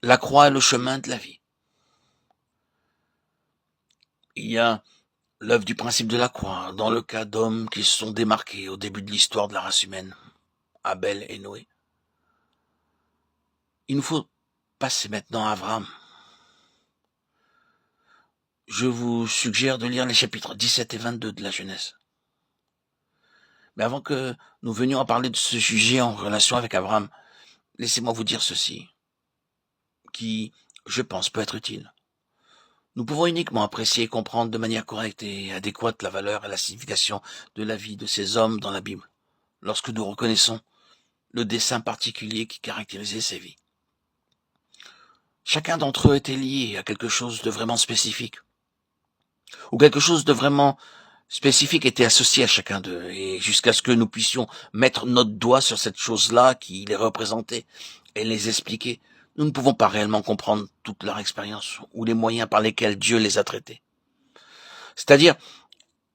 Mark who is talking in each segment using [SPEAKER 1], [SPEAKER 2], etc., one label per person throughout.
[SPEAKER 1] La croix est le chemin de la vie. Il y a l'œuvre du principe de la croix dans le cas d'hommes qui se sont démarqués au début de l'histoire de la race humaine, Abel et Noé. Il nous faut passer maintenant à Abraham. Je vous suggère de lire les chapitres 17 et 22 de la Genèse. Mais avant que nous venions à parler de ce sujet en relation avec Abraham, laissez-moi vous dire ceci, qui, je pense, peut être utile. Nous pouvons uniquement apprécier et comprendre de manière correcte et adéquate la valeur et la signification de la vie de ces hommes dans la Bible, lorsque nous reconnaissons le dessein particulier qui caractérisait ces vies. Chacun d'entre eux était lié à quelque chose de vraiment spécifique, ou quelque chose de vraiment spécifique était associé à chacun d'eux, et jusqu'à ce que nous puissions mettre notre doigt sur cette chose-là qui les représentait et les expliquer, nous ne pouvons pas réellement comprendre toute leur expérience ou les moyens par lesquels Dieu les a traités. C'est-à-dire,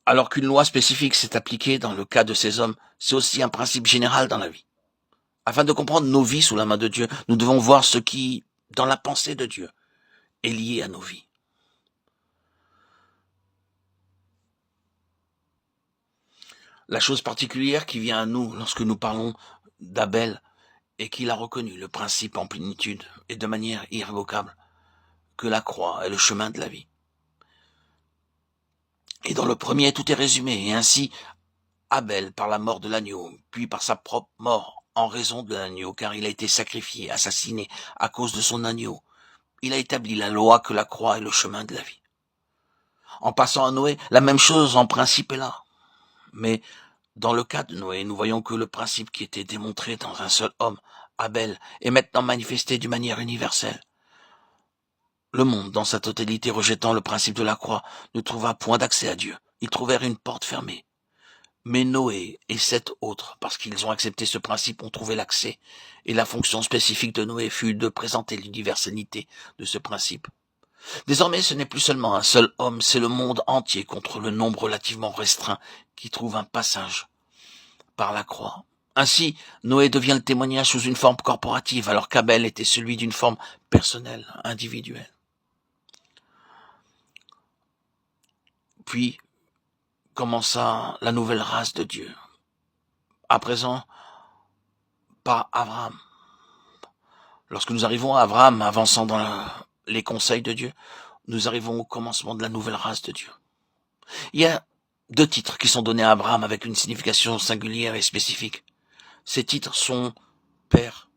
[SPEAKER 1] alors qu'une loi spécifique s'est appliquée dans le cas de ces hommes, c'est aussi un principe général dans la vie. Afin de comprendre nos vies sous la main de Dieu, nous devons voir ce qui, dans la pensée de Dieu, est lié à nos vies. La chose particulière qui vient à nous lorsque nous parlons d'Abel est qu'il a reconnu le principe en plénitude et de manière irrévocable que la croix est le chemin de la vie. Et dans le premier, tout est résumé, et ainsi Abel par la mort de l'agneau, puis par sa propre mort en raison de l'agneau, car il a été sacrifié, assassiné à cause de son agneau. Il a établi la loi que la croix est le chemin de la vie. En passant à Noé, la même chose en principe est là. Mais dans le cas de Noé, nous voyons que le principe qui était démontré dans un seul homme, Abel, est maintenant manifesté d'une manière universelle. Le monde, dans sa totalité, rejetant le principe de la croix, ne trouva point d'accès à Dieu. Ils trouvèrent une porte fermée. Mais Noé et 7 autres, parce qu'ils ont accepté ce principe, ont trouvé l'accès. Et la fonction spécifique de Noé fut de présenter l'universalité de ce principe. Désormais, ce n'est plus seulement un seul homme, c'est le monde entier contre le nombre relativement restreint qui trouve un passage par la croix. Ainsi, Noé devient le témoignage sous une forme corporative, alors qu'Abel était celui d'une forme personnelle, individuelle. Puis commença la nouvelle race de Dieu. À présent, pas Abraham. Lorsque nous arrivons à Abraham, avançant dans les conseils de Dieu, nous arrivons au commencement de la nouvelle race de Dieu. Il y a 2 titres qui sont donnés à Abraham avec une signification singulière et spécifique. Ces titres sont père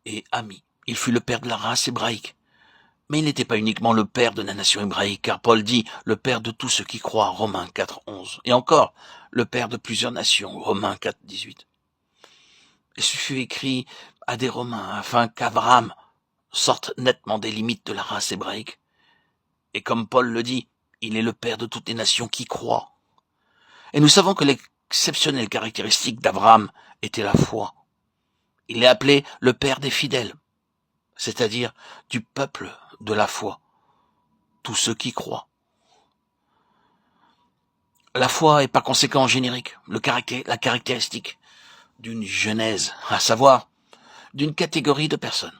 [SPEAKER 1] et ami. Il fut le père de la race hébraïque. Mais il n'était pas uniquement le père de la nation hébraïque, car Paul dit le père de tous ceux qui croient, Romains 4:11. Et encore, le père de plusieurs nations, Romains 4:18. Et ce fut écrit à des Romains afin qu'Abraham sorte nettement des limites de la race hébraïque. Et comme Paul le dit, il est le père de toutes les nations qui croient. Et nous savons que l'exceptionnelle caractéristique d'Abraham était la foi. Il est appelé le père des fidèles, c'est-à-dire du peuple de la foi, tous ceux qui croient. La foi est par conséquent générique, la caractéristique d'une genèse, à savoir d'une catégorie de personnes.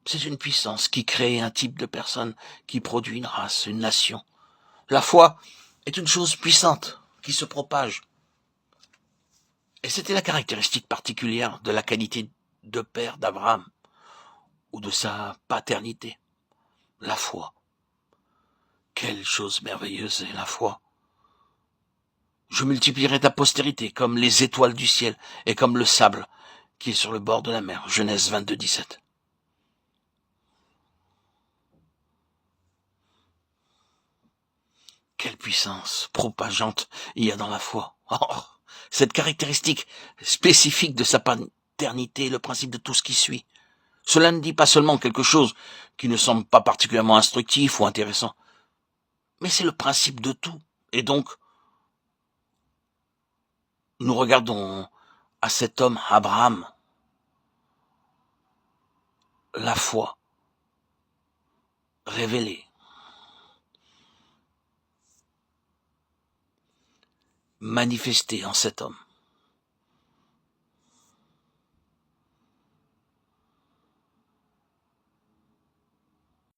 [SPEAKER 1] C'est une puissance qui crée un type de personne, qui produit une race, une nation. La foi est une chose puissante qui se propage. Et c'était la caractéristique particulière de la qualité de père d'Abraham, ou de sa paternité, la foi. Quelle chose merveilleuse est la foi. Je multiplierai ta postérité comme les étoiles du ciel et comme le sable qui est sur le bord de la mer. Genèse 22:17. Quelle puissance propageante il y a dans la foi. Oh, cette caractéristique spécifique de sa paternité est le principe de tout ce qui suit. Cela ne dit pas seulement quelque chose qui ne semble pas particulièrement instructif ou intéressant, mais c'est le principe de tout. Et donc, nous regardons à cet homme, Abraham, la foi révélée, manifestée en cet homme.